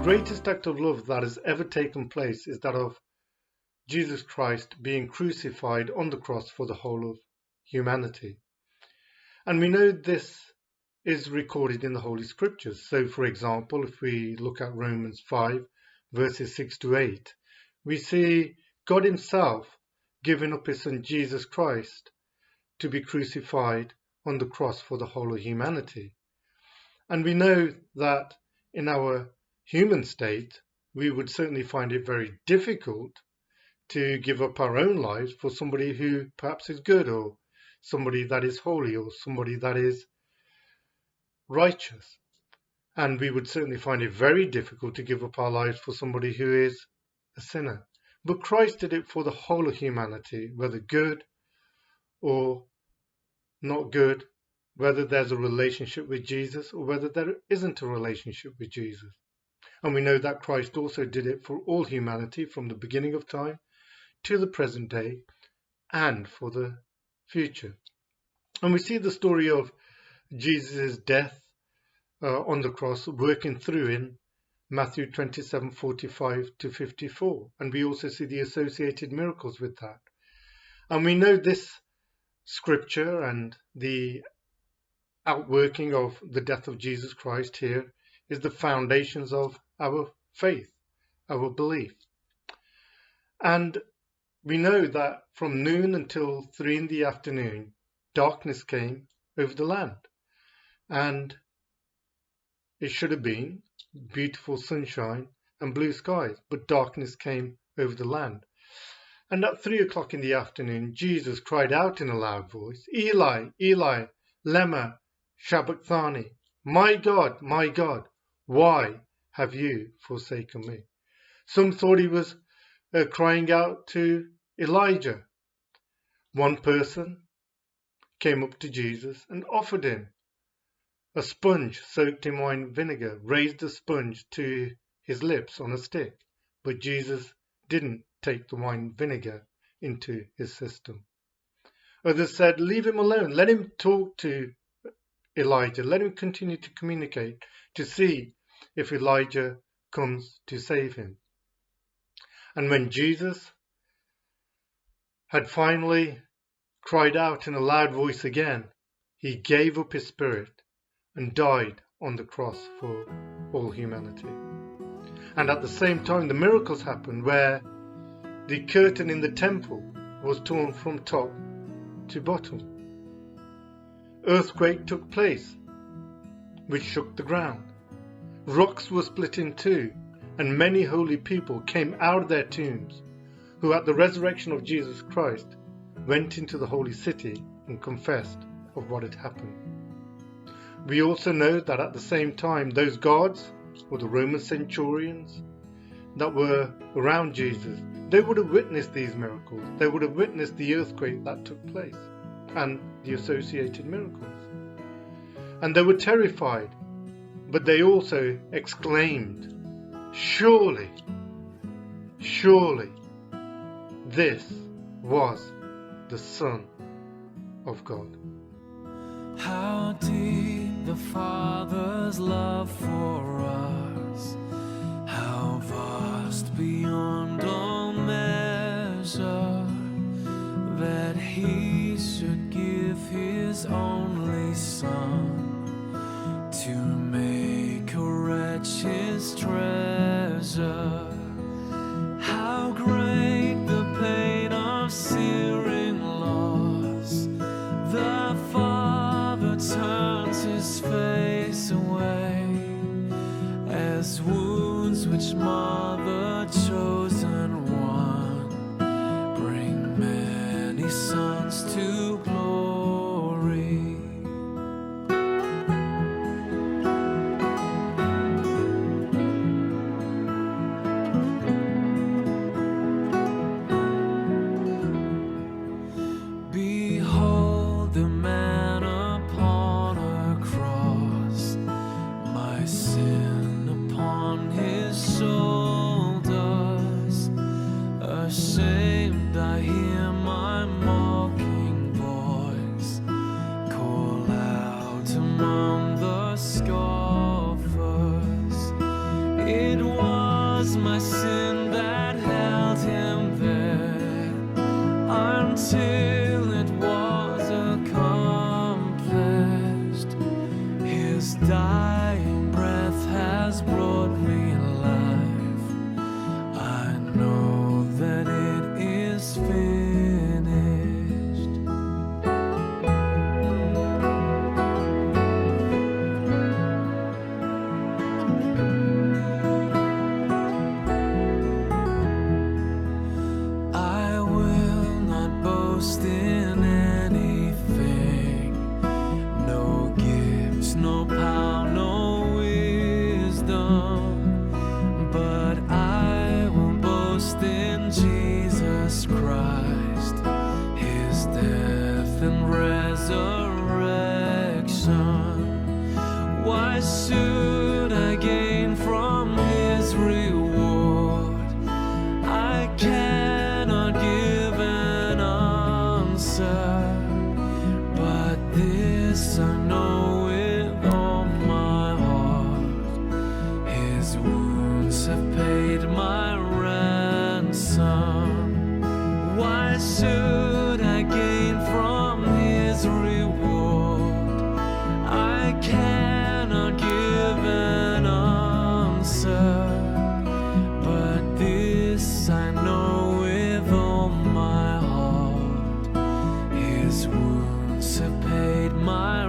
greatest act of love that has ever taken place is that of Jesus Christ being crucified on the cross for the whole of humanity. And we know this is recorded in the Holy Scriptures. So, for example, if we look at Romans 5, verses 6 to 8, we see God himself giving up his son Jesus Christ to be crucified on the cross for the whole of humanity. And we know that in our human state, we would certainly find it very difficult to give up our own lives for somebody who perhaps is good, or somebody that is holy, or somebody that is righteous. And we would certainly find it very difficult to give up our lives for somebody who is a sinner. But Christ did it for the whole of humanity, whether good or not good, whether there's a relationship with Jesus or whether there isn't a relationship with Jesus. And we know that Christ also did it for all humanity from the beginning of time to the present day and for the future. And we see the story of Jesus' death on the cross working through in Matthew 27:45 to 54. And we also see the associated miracles with that. And we know this scripture and the outworking of the death of Jesus Christ here is the foundations of our faith, our belief. And we know that from noon until 3 in the afternoon, darkness came over the land. And it should have been beautiful sunshine and blue skies, but darkness came over the land. And at 3 o'clock in the afternoon, Jesus cried out in a loud voice, Eli, Eli, lema sabachthani, my God, why have you forsaken me? Some thought he was crying out to Elijah. One person came up to Jesus and offered him a sponge soaked in wine vinegar, raised the sponge to his lips on a stick, but Jesus didn't take the wine vinegar into his system. Others said, leave him alone, let him talk to Elijah, let him continue to communicate to see if Elijah comes to save him. And when Jesus had finally cried out in a loud voice again, he gave up his spirit and died on the cross for all humanity. And at the same time, the miracles happened where the curtain in the temple was torn from top to bottom. Earthquake took place, which shook the ground. Rocks were split in two, and many holy people came out of their tombs, who at the resurrection of Jesus Christ went into the holy city and confessed of what had happened. We also know that at the same time, those guards, or the Roman centurions that were around Jesus, they would have witnessed these miracles. They would have witnessed the earthquake that took place and the associated miracles. And they were terrified, but they also exclaimed, surely, this was the Son of God. How deep the Father's love for us, how vast beyond all measure, that He should give His only Son to make a wretch His treasure. How great the pain of searing loss, the Father turns His face away, as wounds which mar the chosen one bring many sons to glory. until it was accomplished. His dying breath has brought me life. I know that it is finished. I will not boast in anything, no gifts, no power, no wisdom, but I will boast in Jesus Christ, his death and resurrection. Why should I gain from his reward? I cannot give an answer, but this I know with all my heart: his wounds have paid my ransom. Why should I gain from his reward? I cannot give an answer, but this I know with all my heart: his wounds have paid my